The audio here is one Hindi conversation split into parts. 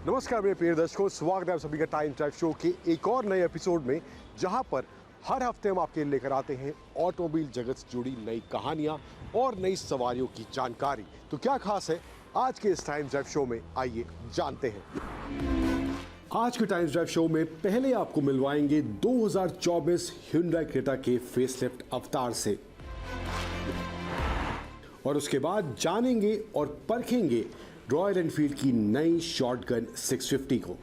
नमस्कार मेरे प्रिय दर्शकों, स्वागत है आप सभी का टाइम ट्रैक शो के एक और नए एपिसोड में, जहां पर हर हफ्ते हम आपके लिए लेकर आते हैं ऑटोमोबाइल जगत से जुड़ी नई कहानियां और नई सवारियों की जानकारी। तो क्या खास है आज के इस टाइम ड्राइव शो में, आइए जानते हैं। आज के टाइम ड्राइव शो में पहले आपको मिलवाएंगे 2024 Hyundai क्रेटा के फेसलिफ्ट अवतार से, और उसके बाद जानेंगे और परखेंगे रॉयल एनफील्ड की नई शॉटगन 650 को।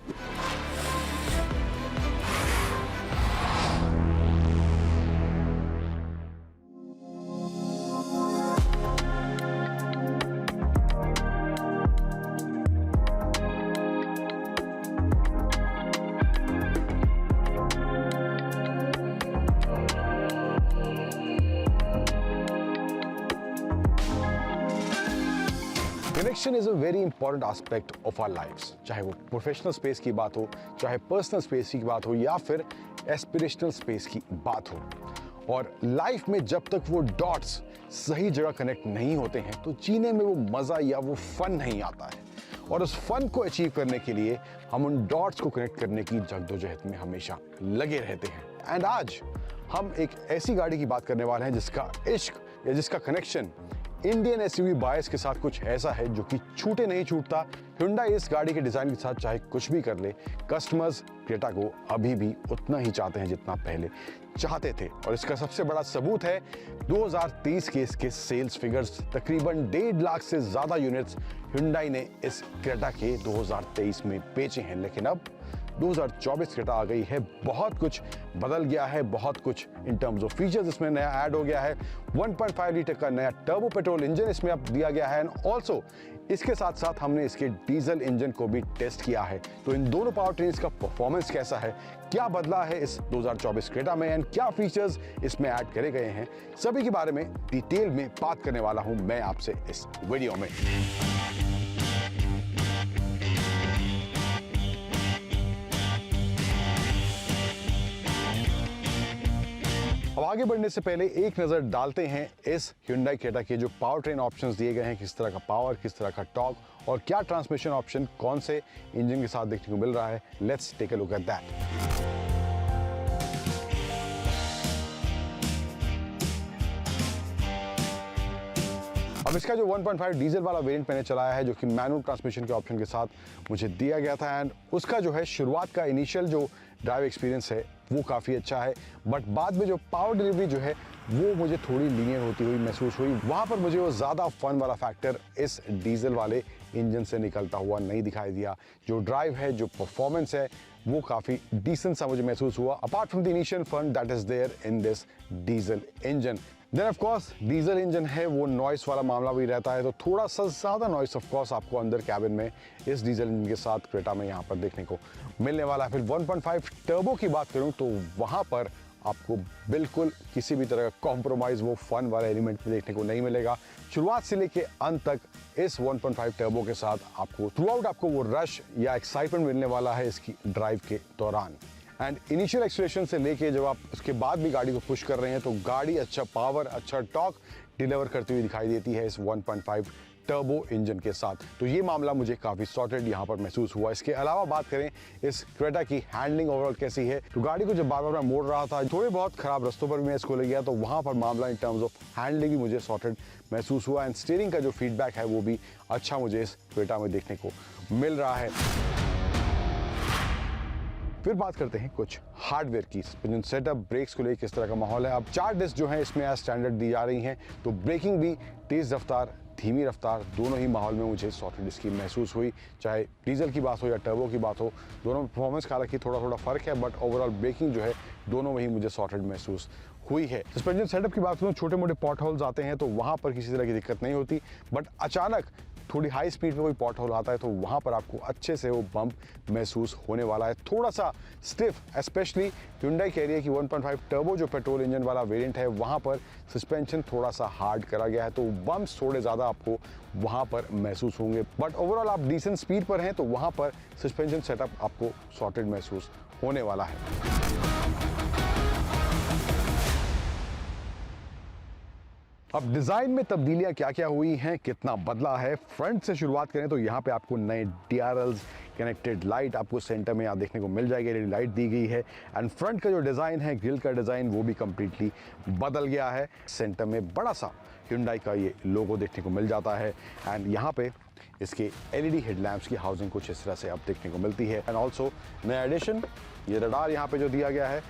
Connection is a very important aspect of our lifes, चाहे वो प्रोफेशनल स्पेस की बात हो, चाहे पर्सनल स्पेस की बात हो, या फिर एस्पिरेशनल स्पेस की बात हो। और लाइफ में जब तक वो डॉट्स सही जगह कनेक्ट नहीं होते हैं तो जीने में वो मज़ा या वो फन नहीं आता है। और उस फन को अचीव करने के लिए हम उन डॉट्स को कनेक्ट करने की जद्दोजहद में हमेशा लगे रहते हैं। एंड आज हम एक ऐसी गाड़ी की बात करने वाले हैं जिसका इश्क या जिसका कनेक्शन इंडियन एसयूवी बायस के साथ कुछ ऐसा है जो कि छूटे नहीं छूटता। Hyundai इस गाड़ी के डिजाइन के साथ चाहे कुछ भी कर ले, कस्टमर्स क्रेटा को अभी भी उतना ही चाहते हैं जितना पहले चाहते थे। और इसका सबसे बड़ा सबूत है 2023 के इसके सेल्स फिगर्स। तकरीबन 1.5 लाख से ज्यादा यूनिट्स Hyundai ने इस क्रेटा के 2023 में बेचे हैं। लेकिन अब 2024 क्रेटा आ गई है, बहुत कुछ बदल गया है, बहुत कुछ इन टर्म्स ऑफ फीचर्स इसमें नया ऐड हो गया है। 1.5 लीटर का नया टर्बो पेट्रोल इंजन इसमें अब दिया गया है, एंड ऑल्सो इसके साथ साथ हमने इसके डीजल इंजन को भी टेस्ट किया है। तो इन दोनों पावर ट्रेन्स का परफॉर्मेंस कैसा है, क्या बदला है इस 2024 क्रेटा में, एंड क्या फीचर्स इसमें ऐड करे गए हैं, सभी के बारे में डिटेल में बात करने वाला हूं मैं आपसे इस वीडियो में। अब आगे बढ़ने से पहले एक नज़र डालते हैं इस Hyundai क्रेटा के जो पावर ट्रेन ऑप्शंस दिए गए हैं, किस तरह का पावर, किस तरह का टॉर्क और क्या ट्रांसमिशन ऑप्शन कौन से इंजन के साथ देखने को मिल रहा है। Let's take a look at that. अब इसका जो 1.5 डीजल वाला वेरिएंट मैंने चलाया है, जो कि मैनुअल ट्रांसमिशन के ऑप्शन के साथ मुझे दिया गया था, एंड उसका जो है शुरुआत का इनिशियल जो ड्राइव एक्सपीरियंस है वो काफ़ी अच्छा है, बट बाद में जो पावर डिलीवरी जो है वो मुझे थोड़ी लीनियर होती हुई महसूस हुई। वहाँ पर मुझे वो ज़्यादा फन वाला फैक्टर इस डीजल वाले इंजन से निकलता हुआ नहीं दिखाई दिया। जो ड्राइव है, जो परफॉर्मेंस है, वो काफ़ी डिसेंट सा मुझे महसूस हुआ, apart from the initial fun that is there in this diesel engine. Then of course diesel engine है, वो नॉइस वाला मामला भी रहता है, तो थोड़ा सा ज़्यादा नॉइस ऑफ कोर्स आपको अंदर कैबिन में इस डीजल इंजन के साथ क्रेटा में यहाँ पर देखने को मिलने वाला है। फिर 1.5 टर्बो की बात करूँ तो वहाँ पर आपको बिल्कुल किसी भी तरह का कॉम्प्रोमाइज़ वो फन वाला एलिमेंट में देखने को नहीं मिलेगा। शुरुआत से लेके अंत तक इस 1.5 टर्बो के साथ आपको थ्रू आउट आपको वो रश या एक्साइटमेंट मिलने वाला है इसकी ड्राइव के दौरान। एंड इनिशियल एक्सीलरेशन से लेके जब आप उसके बाद भी गाड़ी को पुश कर रहे हैं तो गाड़ी अच्छा पावर, अच्छा टॉर्क डिलीवर करती हुई दिखाई देती है इस 1.5 टर्बो इंजन के साथ। तो ये मामला मुझे काफ़ी सॉर्टेड यहाँ पर महसूस हुआ। इसके अलावा बात करें इस क्रेटा की हैंडलिंग ओवरऑल कैसी है, तो गाड़ी को जब बार बार मैं मोड़ रहा था, थोड़े बहुत खराब रास्तों पर भी मैं इसको ले गया, तो वहाँ पर मामला इन टर्म्स ऑफ हैंडलिंग भी मुझे सॉर्टेड महसूस हुआ। एंड स्टीयरिंग का जो फीडबैक है वो भी अच्छा मुझे इस क्रेटा में देखने को मिल रहा है। फिर बात करते हैं कुछ हार्डवेयर की, सस्पेंशन सेटअप, ब्रेक्स को लेकर किस तरह का माहौल है। अब 4 डिस्क जो हैं इसमें एज स्टैंडर्ड दी जा रही हैं, तो ब्रेकिंग भी तेज़ रफ्तार, धीमी रफ्तार, दोनों ही माहौल में मुझे सॉर्टेड इसकी महसूस हुई। चाहे डीजल की बात हो या टर्बो की बात हो, दोनों में परफॉर्मेंस का हालांकि थोड़ा थोड़ा फ़र्क है, बट ओवरऑल ब्रेकिंग जो है दोनों में ही मुझे सॉर्टेड महसूस हुई है। सस्पेंशन सेटअप की बात करूँ, छोटे मोटे पॉट होल्स आते हैं तो वहाँ पर किसी तरह की दिक्कत नहीं होती, बट अचानक थोड़ी हाई स्पीड पे कोई पॉट होल आता है तो वहाँ पर आपको अच्छे से वो बम्प महसूस होने वाला है। थोड़ा सा स्टिफ, स्पेशली Hyundai कैरियर की 1.5 टर्बो जो पेट्रोल इंजन वाला वेरिएंट है, वहाँ पर सस्पेंशन थोड़ा सा हार्ड करा गया है, तो बम्प्स थोड़े ज़्यादा आपको वहाँ पर महसूस होंगे। बट ओवरऑल आप डिसेंट स्पीड पर हैं तो वहाँ पर सस्पेंशन सेटअप आपको सॉर्टेड महसूस होने वाला है। अब डिज़ाइन में तब्दीलियां क्या क्या हुई हैं, कितना बदला है, फ्रंट से शुरुआत करें तो यहाँ पे आपको नए DRLs कनेक्टेड लाइट आपको सेंटर में यहाँ देखने को मिल जाएगी, एलईडी लाइट दी गई है। एंड फ्रंट का जो डिज़ाइन है, ग्रिल का डिज़ाइन, वो भी कम्प्लीटली बदल गया है। सेंटर में बड़ा सा Hyundai का ये लोगो देखने को मिल जाता है। एंड यहाँ पे इसके LED हेडलैम्प्स की हाउसिंग कुछ इस तरह से अब देखने को मिलती है। एंड ऑल्सो नया एडिशन, ये रडार यहाँ पे जो दिया गया है,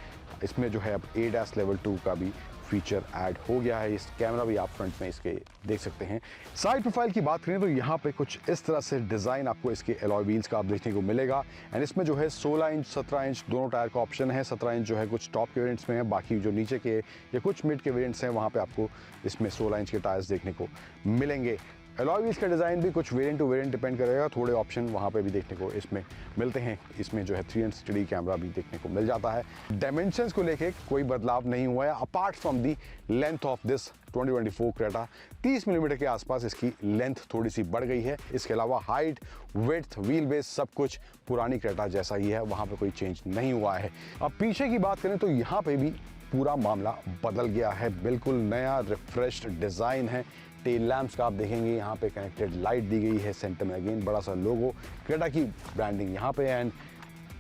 इसमें जो है अब ADAS लेवल 2 का भी फीचर ऐड हो गया है। इस कैमरा भी आप फ्रंट में इसके देख सकते हैं। साइड प्रोफाइल की बात करें तो यहाँ पे कुछ इस तरह से डिज़ाइन आपको इसके अलॉय व्हील्स का आप देखने को मिलेगा। एंड इसमें जो है 16 इंच 17 इंच दोनों टायर का ऑप्शन है। 17 इंच जो है कुछ टॉप के वेरिएंट्स में है, बाकी जो नीचे के या कुछ मिड के वेरिएंट्स हैं वहाँ पे आपको इसमें 16 इंच के टायर्स देखने को मिलेंगे। अलॉय व्हील्स का डिज़ाइन भी कुछ वेरिएंट टू वेरिएंट डिपेंड करेगा, थोड़े ऑप्शन वहाँ पे भी देखने को इसमें मिलते हैं। इसमें जो है 360 कैमरा भी देखने को मिल जाता है। डायमेंशंस को लेके कोई बदलाव नहीं हुआ है apart from the length of this 2024 Creta. 30 millimetre के आसपास इसकी लेंथ थोड़ी सी बढ़ गई है। इसके अलावा हाइट, विड्थ, व्हील बेस सब कुछ पुरानी क्रेटा जैसा ही है, वहाँ पर कोई चेंज नहीं हुआ है। अब पीछे की बात करें तो यहाँ पर भी पूरा मामला बदल गया है, बिल्कुल नया रिफ्रेश्ड डिज़ाइन है। टेल लैंप्स का आप देखेंगे यहाँ पे कनेक्टेड लाइट दी गई है, सेंटर में अगेन बड़ा सा लोगो, क्रेटा की ब्रांडिंग यहाँ पे। एंड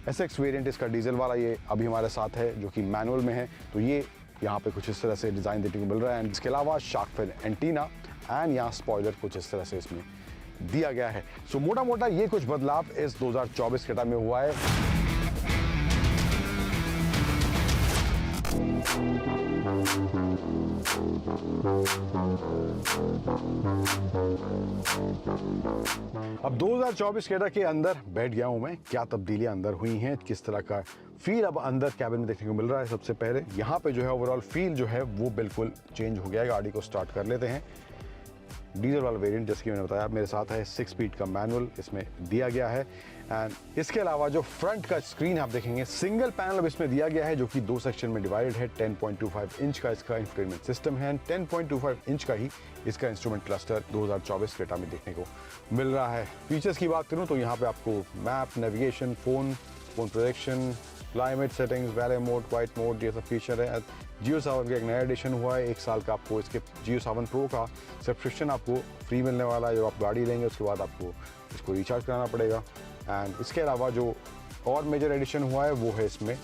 SX वेरिएंट इसका डीजल वाला ये अभी हमारे साथ है जो कि मैनुअल में है, तो ये यहाँ पे कुछ इस तरह से डिज़ाइन देखने को मिल रहा है। एंड इसके अलावा शार्क फिन एंटीना एंड यहाँ स्पॉइलर कुछ इस तरह से इसमें दिया गया है। सो मोटा मोटा ये कुछ बदलाव इस 2024 क्रेटा में हुआ है। अब 2024 क्रेटा के अंदर बैठ गया हूं मैं, क्या तब्दीलियां अंदर हुई हैं, किस तरह का फील अब अंदर कैबिन में देखने को मिल रहा है। सबसे पहले यहाँ पे जो है ओवरऑल फील जो है वो बिल्कुल चेंज हो गया है। गाड़ी को स्टार्ट कर लेते हैं। डीजल वाला वेरिएंट जैसे कि मैंने बताया मेरे साथ है, 6 स्पीड का मैनुअल इसमें दिया गया है। एंड इसके अलावा जो फ्रंट का स्क्रीन आप देखेंगे, सिंगल पैनल अब इसमें दिया गया है जो कि 2 सेक्शन में डिवाइडेड है। 10.25 इंच का इसका इंफोटेनमेंट सिस्टम है। 10.25 इंच का ही इसका इंस्ट्रूमेंट क्लस्टर 2024 क्रेटा में देखने को मिल रहा है। फीचर्स की बात करूँ तो यहाँ पे आपको map, navigation, phone protection, climate settings, valet mode, white mode, ये सब फीचर है। जियो सावन का एक नया एडिशन हुआ है, 1 साल का आपको इसके जियो सावन प्रो का सब्सक्रिप्शन आपको फ्री मिलने वाला है। जब आप गाड़ी लेंगे उसके बाद आपको इसको रिचार्ज कराना पड़ेगा। एंड इसके अलावा जो और मेजर एडिशन हुआ है वो है इसमें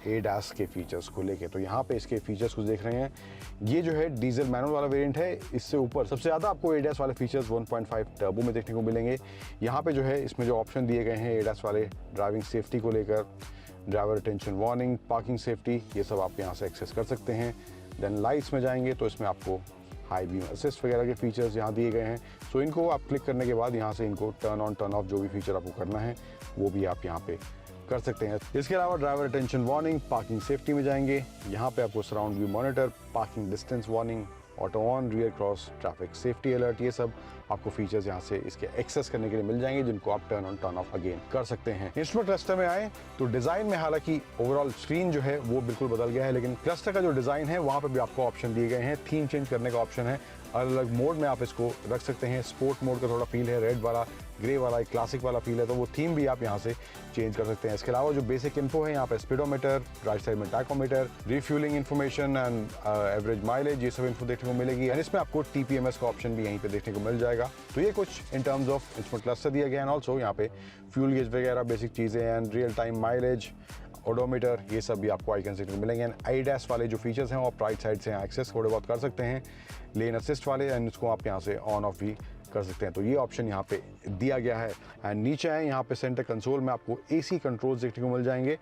ADAS के फीचर्स को लेके। तो यहाँ पे इसके फीचर्स कुछ देख रहे हैं, ये जो है डीजल मैनुअल वाला वेरिएंट है, इससे ऊपर सबसे ज़्यादा आपको ADAS वाले फीचर्स 1.5 टर्बो में देखने को मिलेंगे। यहाँ पे जो है इसमें जो ऑप्शन दिए गए हैं ADAS वाले, ड्राइविंग सेफ्टी को लेकर, driver attention warning, parking safety, ये सब आप यहाँ से एक्सेस कर सकते हैं। देन लाइट्स में जाएंगे तो इसमें आपको हाई बीम असिस्ट वगैरह के फीचर्स यहाँ दिए गए हैं। सो इनको आप क्लिक करने के बाद यहाँ से इनको टर्न ऑन टर्न ऑफ जो भी फीचर आपको करना है वो भी आप यहाँ पे कर सकते हैं। इसके अलावा driver attention warning, parking safety में जाएंगे, यहाँ पे आपको surround view monitor, parking distance warning, auto on, rear cross, traffic safety alert, ये सब आपको फीचर्स यहाँ से इसके एक्सेस करने के लिए मिल जाएंगे जिनको आप turn on turn off again कर सकते हैं। इंस्ट्रूमेंट क्लस्टर में आए तो डिज़ाइन में हालांकि ओवरऑल स्क्रीन जो है वो बिल्कुल बदल गया है, लेकिन क्लस्टर का जो डिज़ाइन है वहाँ पर भी आपको ऑप्शन दिए गए हैं। थीम चेंज करने का ऑप्शन है, अलग अलग मोड में आप इसको रख सकते हैं। स्पोर्ट मोड का थोड़ा फील है, रेड वाला, ग्रे वाला, एक क्लासिक वाला फील है, तो वो थीम भी आप यहाँ से चेंज कर सकते हैं। इसके अलावा जो बेसिक इन्फो है यहाँ पे स्पीडोमीटर, राइट साइड में tachometer, refuelling information and average mileage, ये सब इन्फो देखने को मिलेगी। एंड इसमें आपको TPMS का ऑप्शन भी यहीं पे देखने को मिल जाएगा। तो ये कुछ in terms of instrument cluster दिया गया है। एंड ऑल्सो यहाँ पे फ्यूल गेज वगैरह बेसिक चीज़ें and real time mileage, odometer, ये सब भी आपको आइकन देखने को मिलेंगे। एंड ADAS वाले जो फीचर्स हैं वो आप राइट साइड से एक्सेस थोड़े बहुत कर सकते हैं, लेन असिस्ट वाले, एंड इसको आप यहाँ से ऑन ऑफ भी कर सकते हैं। तो ये ऑप्शन यहाँ पे दिया गया है। एंड नीचे आए यहाँ पे सेंटर कंसोल में आपको AC कंट्रोल्स देखने को मिल जाएंगे।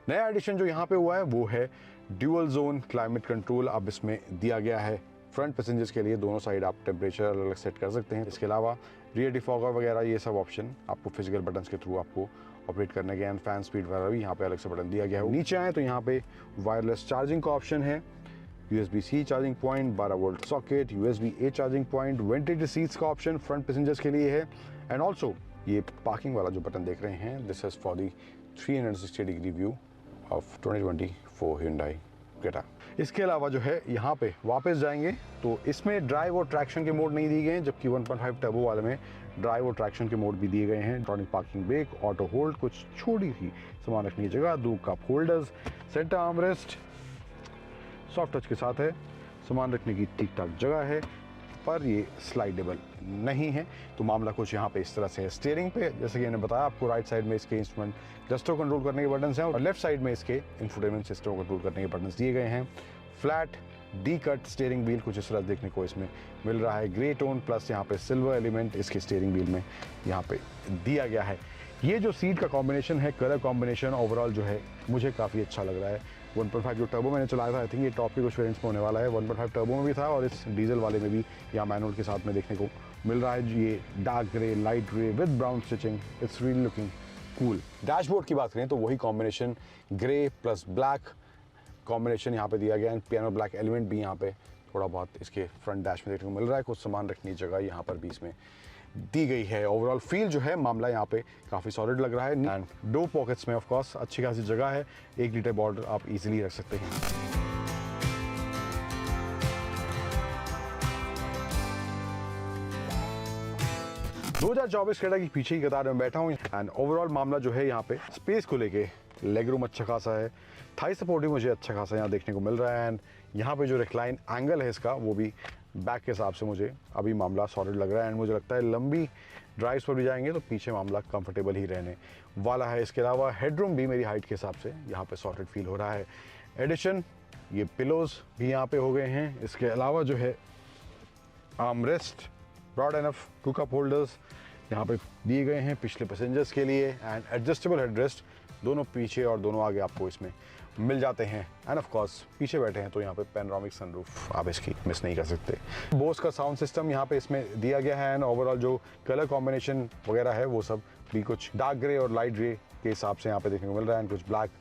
नया एडिशन जो यहाँ पे हुआ है वो है ड्यूअल जोन क्लाइमेट कंट्रोल, अब इसमें दिया गया है। फ्रंट पैसेंजर्स के लिए दोनों साइड आप टेम्परेचर अलग अलग सेट कर सकते हैं। इसके अलावा रियर डिफॉगर वगैरह ये सब ऑप्शन आपको फिजिकल बटन्स के थ्रू आपको ऑपरेट करने के। एंड फैन स्पीड वगैरह भी यहाँ पे अलग से बटन दिया गया है। नीचे आए तो यहाँ पे वायरलेस चार्जिंग का ऑप्शन है, USB-C charging point, 12 volt socket, USB-A charging point, ventilated seats का ऑप्शन फ्रंट पैसेंजर्स के लिए है। एंड ऑल्सो ये पार्किंग वाला जो बटन देख रहे हैं, this is for the 360 degree view of 2024 Hyundai Creta. इसके अलावा जो है यहाँ पे वापस जाएंगे तो इसमें ड्राइव और ट्रैक्शन के मोड नहीं दिए गए हैं, जबकि 1.5 टर्बो वाले में ड्राइव और ट्रैक्शन के मोड भी दिए गए हैं। Electronic parking brake, auto hold, कुछ छोटी सी सामान रखने की जगह, 2 cup holders, centre armrest soft touch के साथ है, सामान रखने की ठीक ठाक जगह है, पर ये स्लाइडेबल नहीं है। तो मामला कुछ यहाँ पे इस तरह से है। स्टीयरिंग पे जैसे कि मैंने बताया आपको, राइट साइड में इसके इंस्ट्रूमेंट क्लस्टर कंट्रोल करने के बटन्स हैं और लेफ्ट साइड में इसके इंफोटेनमेंट सिस्टम को कंट्रोल करने के बटन्स दिए गए हैं। Flat D cut steering wheel कुछ इस तरह देखने को इसमें मिल रहा है। ग्रे टोन प्लस यहाँ पे सिल्वर एलिमेंट इसके स्टीयरिंग व्हील में यहाँ पे दिया गया है। ये जो सीट का कॉम्बिनेशन है, कलर कॉम्बिनेशन ओवरऑल जो है मुझे काफ़ी अच्छा लग रहा है। 1.5 जो टर्बो मैंने चलाया था, आई थिंक ये टॉप के कुछ वेरिएंट्स में होने वाला है। 1.5 टर्बो में भी था और इस डीजल वाले में भी यहाँ मैनुअल के साथ में देखने को मिल रहा है। ये dark grey, light grey with brown stitching, it's really looking cool. Dashboard की बात करें तो वही combination grey plus black combination यहाँ पे दिया गया है। पियानो ब्लैक एलिमेंट भी यहाँ पे थोड़ा बहुत इसके फ्रंट डैश में देखने को मिल रहा है। कुछ सामान रखने की जगह यहाँ पर भी इसमें दी गई है। ओवरऑल फील जो है मामला यहाँ पे काफ़ी सॉलिड लग रहा है एंड दो पॉकेट्स में ऑफ कोर्स अच्छी खासी जगह है। 1 लीटर बॉटल आप इजीली रख सकते हैं। दो 2024 क्रेटा की पीछे की कतार में बैठा हूँ एंड ओवरऑल मामला जो है यहाँ पे स्पेस को लेके लेग रूम अच्छा खासा है। थाई सपोर्ट भी मुझे अच्छा खासा यहाँ देखने को मिल रहा है एंड यहाँ पे जो रिक्लाइन एंगल है इसका वो भी बैक के हिसाब से मुझे अभी मामला सॉलिड लग रहा है एंड मुझे लगता है लंबी ड्राइव्स पर भी जाएंगे तो पीछे मामला कंफर्टेबल ही रहने वाला है। इसके अलावा हेडरूम भी मेरी हाइट के हिसाब से यहाँ पे सॉलिड फील हो रहा है। एडिशन ये पिलोज भी यहाँ पे हो गए हैं। इसके अलावा जो है armrest broad enough, 2 cup holders यहाँ पे दिए गए हैं पिछले पैसेंजर्स के लिए एंड एडजस्टेबल हेडरेस्ट दोनों पीछे और दोनों आगे आपको इसमें मिल जाते हैं एंड ऑफ कोर्स पीछे बैठे हैं तो यहाँ पे पैनोरामिक सनरूफ आप इसकी मिस नहीं कर सकते। बोस का साउंड सिस्टम यहाँ पे इसमें दिया गया है एंड ओवरऑल जो कलर कॉम्बिनेशन वगैरह है वो सब भी कुछ डार्क ग्रे और लाइट ग्रे के हिसाब से यहाँ पे देखने को मिल रहा है एंड कुछ ब्लैक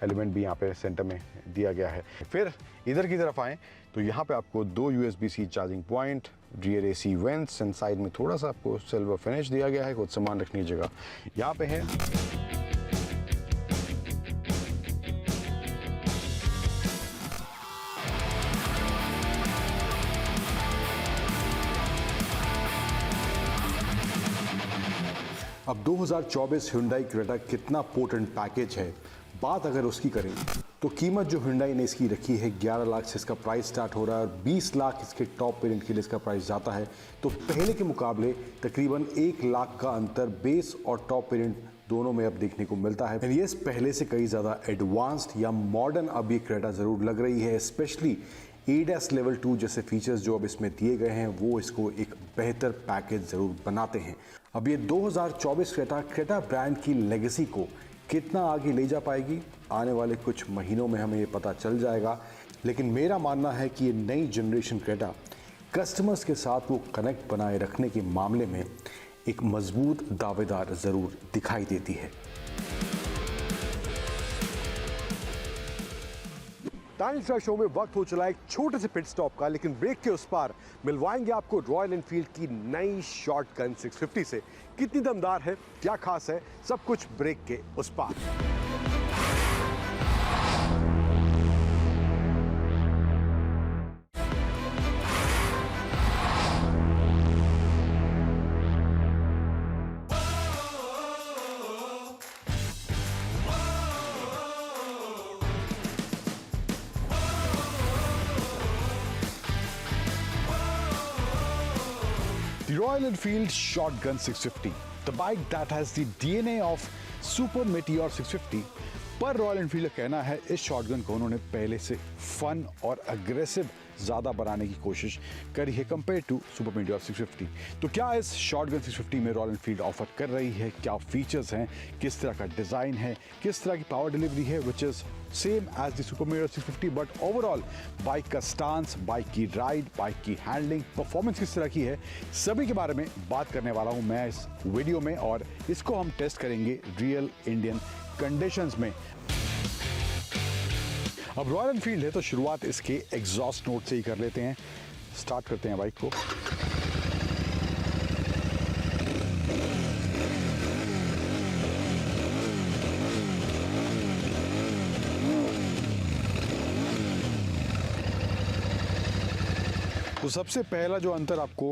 एलिमेंट भी यहाँ पे सेंटर में दिया गया है। फिर इधर की तरफ आएँ तो यहाँ पे आपको 2 USB-C charging point, rear AC vents and side में थोड़ा सा आपको सिल्वर फिनिश दिया गया है। कुछ सामान रखने की जगह यहाँ पे है। अब 2024 Hyundai क्रेटा कितना पोटेंट पैकेज है, बात अगर उसकी करें तो कीमत जो Hyundai ने इसकी रखी है 11 लाख से इसका प्राइस स्टार्ट हो रहा है और 20 लाख इसके टॉप वेरिएंट के लिए इसका प्राइस जाता है। तो पहले के मुकाबले तकरीबन 1 लाख का अंतर बेस और टॉप वेरिएंट दोनों में अब देखने को मिलता है। ये पहले से कई ज़्यादा एडवांस्ड या मॉडर्न अब ये क्रेटा ज़रूर लग रही है। स्पेशली ADAS लेवल 2 जैसे फीचर्स जो अब इसमें दिए गए हैं वो इसको एक बेहतर पैकेज ज़रूर बनाते हैं। अब ये 2024 क्रेटा ब्रांड की लेगेसी को कितना आगे ले जा पाएगी आने वाले कुछ महीनों में हमें ये पता चल जाएगा। लेकिन मेरा मानना है कि ये नई जनरेशन क्रेटा कस्टमर्स के साथ वो कनेक्ट बनाए रखने के मामले में एक मजबूत दावेदार ज़रूर दिखाई देती है। टाइम्स शो में वक्त हो चला एक छोटे से पिट स्टॉप का, लेकिन ब्रेक के उस पार मिलवाएंगे आपको रॉयल एनफील्ड की नई शॉटगन 650 से। कितनी दमदार है, क्या खास है, सब कुछ ब्रेक के उस पार। The Royal Enfield Shotgun 650, the bike that has the DNA of Super Meteor 650, पर रॉयल एनफील्ड का कहना है इस शॉटगन को उन्होंने पहले से फन और अग्रेसिव ज़्यादा बनाने की कोशिश करी है कंपेयर टू सुपर मीटियोर 650। तो क्या इस शॉटगन 650 में रॉयल एनफील्ड ऑफर कर रही है, क्या फीचर्स हैं, किस तरह का डिज़ाइन है, किस तरह की पावर डिलीवरी है, which is same as the Super Meteor 650, but overall bike का स्टांस, बाइक की राइड, बाइक की हैंडलिंग, परफॉर्मेंस किस तरह की है, सभी के बारे में बात करने वाला हूँ मैं इस वीडियो में और इसको हम टेस्ट करेंगे रियल इंडियन कंडीशंस में। अब रॉयल एनफील्ड है तो शुरुआत इसके एग्जॉस्ट नोट से ही कर लेते हैं। स्टार्ट करते हैं बाइक को। तो सबसे पहला जो अंतर आपको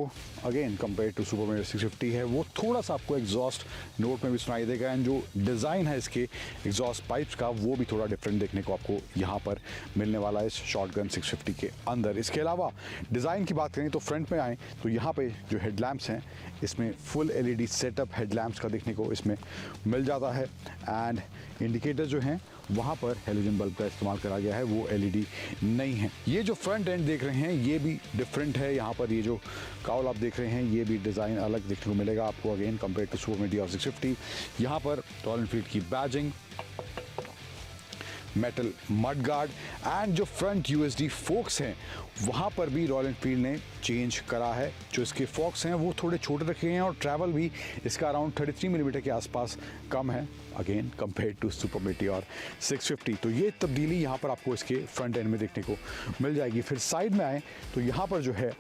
again compare to Super Meteor 650 है वो थोड़ा सा आपको एग्जॉस्ट नोट में भी सुनाई देगा एंड जो डिज़ाइन है इसके एग्जॉस्ट पाइप्स का वो भी थोड़ा डिफरेंट देखने को आपको यहाँ पर मिलने वाला है इस शॉटगन 650 के अंदर। इसके अलावा डिज़ाइन की बात करें तो फ्रंट में आएँ तो यहाँ पे जो हेडलैम्प्स हैं इसमें फुल LED सेटअप हेडलैम्प्स का देखने को इसमें मिल जाता है एंड इंडिकेटर जो हैं वहाँ पर हेलोजन बल्ब का इस्तेमाल करा गया है, वो LED नहीं है। ये जो फ्रंट एंड देख रहे हैं ये भी डिफरेंट है। यहाँ पर ये जो काउल आप देख रहे हैं ये भी डिज़ाइन अलग देखने को मिलेगा आपको again compare to Super Meteor 650। यहाँ पर रॉयल एनफील्ड की badging, metal mudguard and जो फ्रंट USD फोक्स हैं वहाँ पर भी रॉयल एनफील्ड ने चेंज करा है। जो इसके फोक्स हैं वो थोड़े छोटे रखे हैं और ट्रैवल भी इसका अराउंड 33 मिलीमीटर के आसपास कम है again compare to Super Meteor 650। तो ये तब्दीली यहाँ पर आपको इसके फ्रंट एंड में देखने को मिल जाएगी। फिर साइड में आए तो यहाँ पर जो है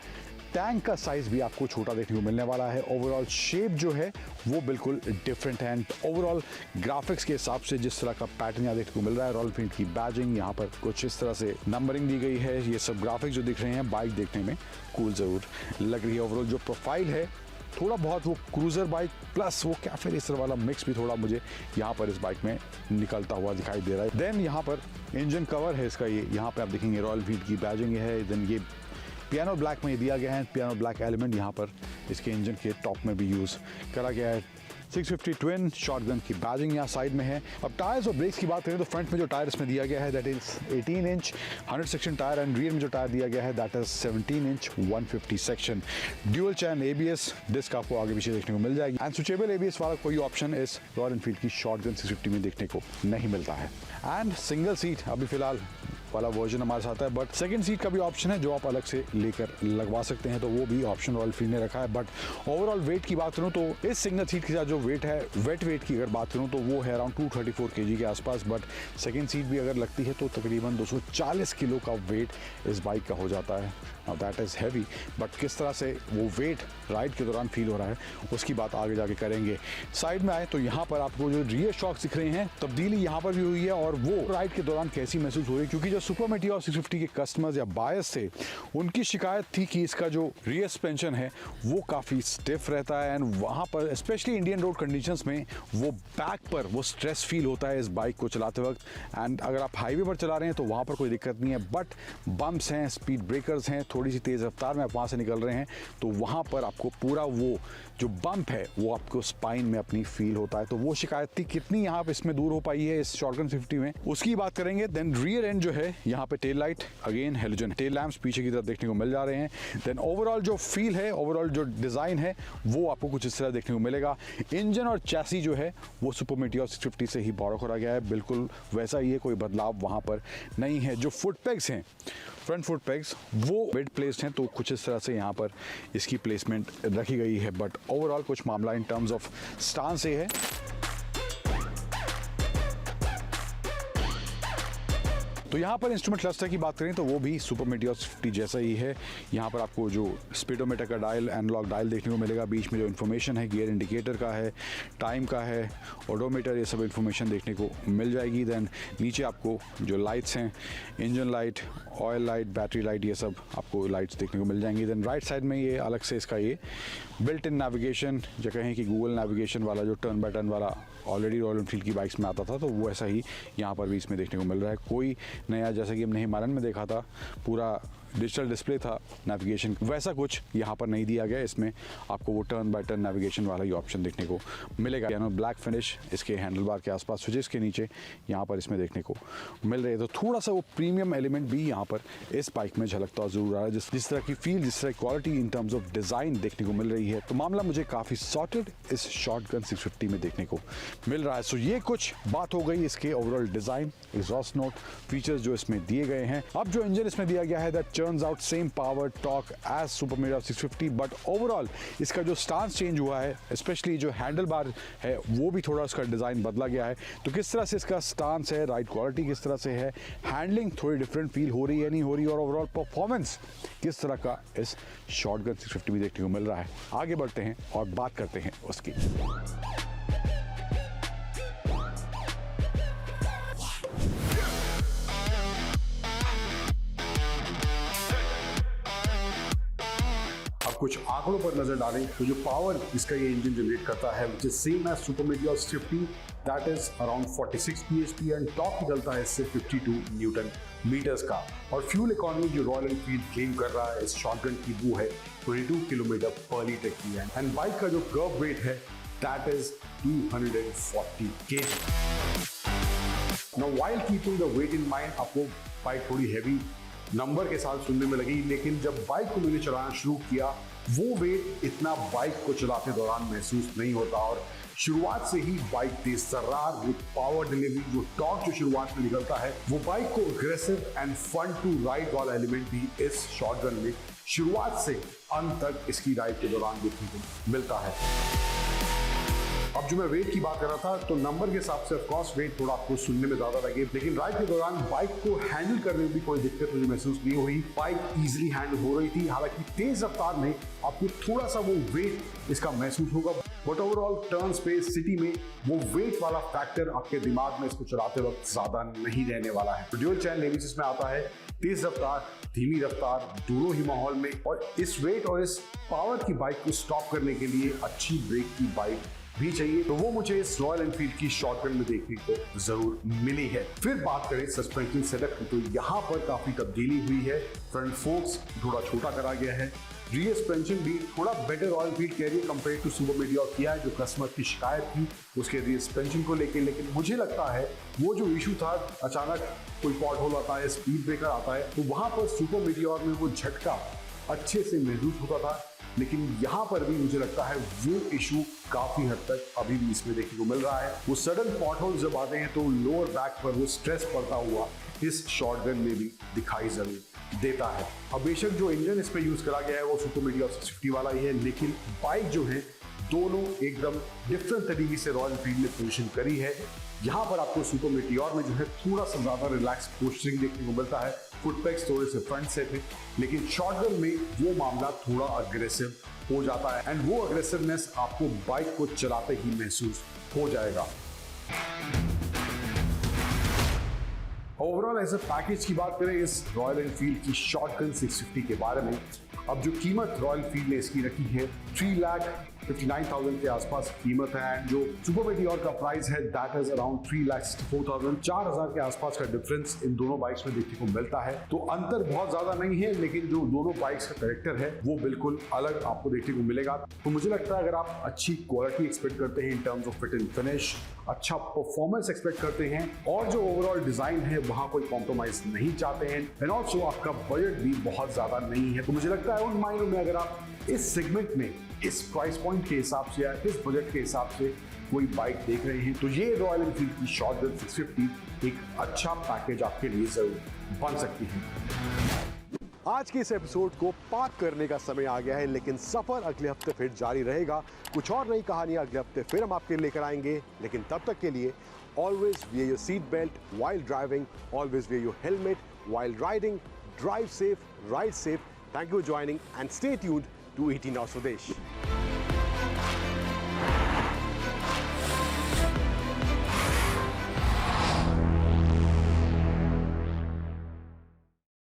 टैंक का साइज़ भी आपको छोटा देखने को मिलने वाला है। ओवरऑल शेप जो है वो बिल्कुल डिफरेंट है एंड ओवरऑल ग्राफिक्स के हिसाब से जिस तरह का पैटर्न यहाँ देखने को मिल रहा है, रॉयल एनफील्ड की बैजिंग, यहाँ पर कुछ इस तरह से नंबरिंग दी गई है। ये सब ग्राफिक्स जो दिख रहे हैं बाइक देखने में कूल ज़रूर लग रही है। ओवरऑल जो प्रोफाइल है थोड़ा बहुत वो क्रूज़र बाइक प्लस वो कैफे रेसर वाला मिक्स भी थोड़ा मुझे यहाँ पर इस बाइक में निकलता हुआ दिखाई दे रहा है। देन यहाँ पर इंजन कवर है इसका, ये यहाँ पे आप देखेंगे रॉयल एनफील्ड की बैजिंग है। देन ये पियानो ब्लैक में दिया गया है, पियानो ब्लैक एलिमेंट यहाँ पर इसके इंजन के टॉप में भी यूज़ करा गया है। 650 ट्विन शॉटगन की बैजिंग यहाँ साइड में है। अब टायर्स और ब्रेक्स की बात करें तो फ्रंट में जो टायर इसमें दिया गया है that is 18 inch 100 section tyre and rear में जो टायर दिया गया है that is 17 inch 150 section. Dual channel ABS disc आपको आगे पीछे देखने को मिल जाएगी एंड स्विचेबल ABS वाला कोई ऑप्शन इस रॉयल एनफील्ड की शॉटगन 650 में देखने को नहीं मिलता है। एंड सिंगल सीट अभी फिलहाल वाला वर्जन हमारे साथ है, बट सेकंड सीट का भी ऑप्शन है जो आप अलग से लेकर लगवा सकते हैं, तो वो भी ऑप्शन रॉयल एनफील्ड ने रखा है। बट ओवरऑल वेट की बात करूँ तो इस सिंगल सीट के साथ जो वेट है वेट वेट की अगर बात करूँ तो वो है अराउंड 234 kg के आसपास, बट सेकंड सीट भी अगर लगती है तो तकरीबन 240 किलो का वेट इस बाइक का हो जाता है। Now that is heavy, but किस तरह से वो वेट राइड के दौरान फील हो रहा है उसकी बात आगे जाके करेंगे। साइड में आए तो यहाँ पर आपको जो रियर शॉक्स दिख रहे हैं तब्दीली यहाँ पर भी हुई है और वो राइड के दौरान कैसी महसूस हो रही है, क्योंकि जो सुपर मेटियोर 650 के कस्टमर्स या बायर्स थे उनकी शिकायत थी कि इसका जो रियर सस्पेंशन है वो काफ़ी स्टिफ रहता है एंड वहाँ पर स्पेशली इंडियन रोड कंडीशंस में वो बैक पर वो स्ट्रेस फील होता है इस बाइक को चलाते वक्त। एंड अगर आप हाईवे पर चला रहे हैं तो वहाँ पर कोई दिक्कत नहीं है, बट बम्प्स हैं, स्पीड ब्रेकर्स हैं, थोड़ी सी तेज़ रफ्तार में आप वहाँ से निकल रहे हैं तो वहाँ पर आपको पूरा वो जो बम्प है वो आपको स्पाइन में अपनी फील होता है। तो वो शिकायत थी, कितनी यहाँ पर इसमें दूर हो पाई है इस शॉटगन 650 में उसकी बात करेंगे। देन रियर एंड जो है यहाँ पे tail light again halogen tail lamps पीछे की तरफ देखने को मिल जा रहे हैं। देन ओवरऑल जो फील है, ओवरऑल जो डिज़ाइन है वो आपको कुछ इस तरह देखने को मिलेगा। इंजन और चैसी जो है वो सुपर मेटियोर 650 से ही बोरो करा गया है, बिल्कुल वैसा ही है, कोई बदलाव वहाँ पर नहीं है। जो फुट पेग्स हैं फ्रंट फुट पेग्स वो वेट प्लेस्ड हैं, तो कुछ इस तरह से यहाँ पर इसकी प्लेसमेंट रखी गई है। बट ओवरऑल कुछ मामला इन टर्म्स ऑफ स्टांस से है। तो यहाँ पर इंस्ट्रूमेंट क्लस्टर की बात करें तो वो भी सुपर मेटियोर 650 जैसा ही है। यहाँ पर आपको जो स्पीडोमीटर का डायल, एनालॉग डायल देखने को मिलेगा, बीच में जो इन्फॉर्मेशन है गियर इंडिकेटर का है, टाइम का है, ओडोमीटर, ये सब इन्फॉर्मेशन देखने को मिल जाएगी। देन नीचे आपको जो लाइट्स हैं, engine light, oil light, battery light, ये सब आपको लाइट्स देखने को मिल जाएंगी। देन राइट साइड में ये अलग से इसका ये बिल्ट इन नेविगेशन, जो कहें कि गूगल नेविगेशन वाला जो टर्न बाय टर्न वाला ऑलरेडी रॉयल एनफील्ड की बाइक्स में आता था, तो वो ऐसा ही यहाँ पर भी इसमें देखने को मिल रहा है। कोई नया, जैसा कि हमने हिमालयन में देखा था पूरा डिजिटल डिस्प्ले था नेविगेशन, वैसा कुछ यहाँ पर नहीं दिया गया। इसमें आपको वो टर्न बाय टर्न नेविगेशन वाला ही ऑप्शन देखने को मिलेगा। यानी ब्लैक फिनिश इसके हैंडल बार के आसपास, स्विचेस के नीचे यहाँ पर इसमें देखने को मिल रही है। तो थोड़ा सा वो प्रीमियम एलिमेंट भी यहाँ पर इस बाइक में झलकता जरूर आ रहा है। जिस तरह की फील, जिस तरह की quality in terms of design देखने को मिल रही है, तो मामला मुझे काफ़ी सॉर्टेड इस शॉटगन 650 में देखने को मिल रहा है। सो ये कुछ बात हो गई इसके overall design, exhaust note, features जो इसमें दिए गए हैं। अब जो इंजन इसमें दिया गया है that turns out same power torque as Super Meteor 650, but overall इसका जो स्टांस चेंज हुआ है, स्पेशली जो हैंडल बार है वो भी थोड़ा उसका डिज़ाइन बदला गया है। तो किस तरह से इसका स्टांस है, राइड क्वालिटी किस तरह से है, हैंडलिंग थोड़ी डिफरेंट फील हो रही है नहीं हो रही, और ओवरऑल परफॉर्मेंस किस तरह का इस शॉटगन 650 में देखने को मिल रहा है। आगे बढ़ते हैं और बात करते हैं उसकी। कुछ आंकड़ों पर नजर डालें तो जो पावर इसका ये इंजन जनरेट करता है which is same as Super Meteor 50, that is around 46 bhp and top निकलता है इससे 52 न्यूटन मीटर्स का। और फ्यूल इकोनॉमी जो रॉयल एनफील्ड क्लेम कर रहा है इस शॉटगन की वो है 22 किलोमीटर पर लीटर की है। एंड बाइक का जो कर्व वेट है that is 240 kg। Now while keeping the weight in mind, आपको बाइक थोड़ी हैवी नंबर के साथ सुनने में लगी, लेकिन जब बाइक को मैंने चलाना शुरू किया वो वेट इतना बाइक को चलाते दौरान महसूस नहीं होता। और शुरुआत से ही बाइक तेज तर्रार, वो पावर डिलीवरी, जो टॉर्क जो शुरुआत में निकलता है, वो बाइक को aggressive and fun to ride वाला एलिमेंट भी इस शॉटगन में शुरुआत से अंत तक इसकी राइड के दौरान देखने को मिलता है। अब जो मैं वेट की बात कर रहा था तो नंबर के हिसाब से ऑफकोर्स वेट थोड़ा आपको सुनने में ज्यादा लगे, लेकिन राइड के दौरान बाइक को हैंडल करने में भी कोई दिक्कत मुझे महसूस नहीं हुई। बाइक इजीली हैंडल हो रही थी, हालांकि तेज रफ्तार में आपको थोड़ा सा वो वेट इसका महसूस होगा, but overall turn space city में वो वेट वाला फैक्टर आपके दिमाग में इसको चलाते वक्त ज्यादा नहीं रहने वाला है। ड्यूल चैनल एबीएस में आता है तेज रफ्तार, धीमी रफ्तार दोनों ही माहौल में, और इस वेट और इस पावर की बाइक को स्टॉप करने के लिए अच्छी ब्रेक की बाइक भी चाहिए, तो वो मुझे इस रॉयल एनफील्ड की शॉटगन में देखने को जरूर मिली है। फिर बात करें सस्पेंशन सेटअप की, तो यहाँ पर काफी तब्दीली हुई है। फ्रंट फोक्स थोड़ा छोटा करा गया है, रियर सस्पेंशन भी थोड़ा बेटर रॉयल एनफील्ड कह रही है कंपेयर टू सुपर मीटियोर किया है। जो कस्टमर की शिकायत थी उसके रियर सस्पेंशन को लेकिन मुझे लगता है वो जो इशू था, अचानक कोई पॉट होल आता है, स्पीड ब्रेकर आता है, तो वहां पर सुपर मीटियोर में वो झटका अच्छे से महसूस होता था, लेकिन यहाँ पर भी मुझे लगता है वो इशू काफी हद तक अभी भी इसमें देखने को मिल रहा है। वो सडन पॉटहोल जब आते हैं तो लोअर बैक पर वो स्ट्रेस पड़ता हुआ इस शॉटगन में भी दिखाई जरूर देता है। अब बेशक जो इंजन इस पे यूज करा गया है वो सुपर मीटियोर 650 वाला ही है, लेकिन बाइक जो है दोनों एकदम डिफरेंट तरीके से रॉयल एनफील्ड ने पोजीशन करी है। यहाँ पर आपको सुपर मीटियोर में जो है थोड़ा सा ज्यादा रिलैक्स पोस्टरिंग देखने को मिलता है, फुटपेक्स थोड़े से फ्रंट से थे, लेकिन शॉटगन में वो मामला थोड़ा अग्रेसिव हो जाता है एंड वो अग्रेसिवनेस आपको बाइक को चलाते ही महसूस हो जाएगा। ओवरऑल एज ए पैकेज की बात करें इस रॉयल एनफील्ड की शॉटगन 650 के बारे में, अब जो कीमत रॉयल एनफील्ड ने इसकी रखी है 3,59,000 के आसपास कीमत है, एंड जो सुपर मीटियोर का प्राइस है दैट इज अराउंड 3,64,000। 4,000 के आसपास का डिफरेंस इन दोनों बाइक्स में देखने को मिलता है। तो अंतर बहुत ज्यादा नहीं है, लेकिन जो दोनों बाइक्स का कैरेक्टर है वो बिल्कुल अलग आपको देखने को मिलेगा। तो मुझे लगता है अगर आप अच्छी क्वालिटी एक्सपेक्ट करते हैं in terms of fit and finish, अच्छा परफॉर्मेंस एक्सपेक्ट करते हैं और जो ओवरऑल डिजाइन है वहां कोई कॉम्प्रोमाइज नहीं चाहते हैं, एंड ऑल्सो आपका बजट भी बहुत ज्यादा नहीं है, तो मुझे लगता है उन मायनों में अगर आप इस सेगमेंट में इस प्राइस पॉइंट के हिसाब से या इस बजट के हिसाब से कोई बाइक देख रहे हैं तो ये रॉयल एनफील्ड की शॉटगन 650 एक अच्छा पैकेज आपके लिए जरूर बन सकती है। आज के इस एपिसोड को पार्क करने का समय आ गया है, लेकिन सफर अगले हफ्ते फिर जारी रहेगा। कुछ और नई कहानियां अगले हफ्ते फिर हम आपके लिए लेकर आएंगे, लेकिन तब तक के लिए always wear your seat belt while driving, always wear your helmet while riding, drive safe, ride safe. Thank you for joining and stay tuned to ET Now Swadesh.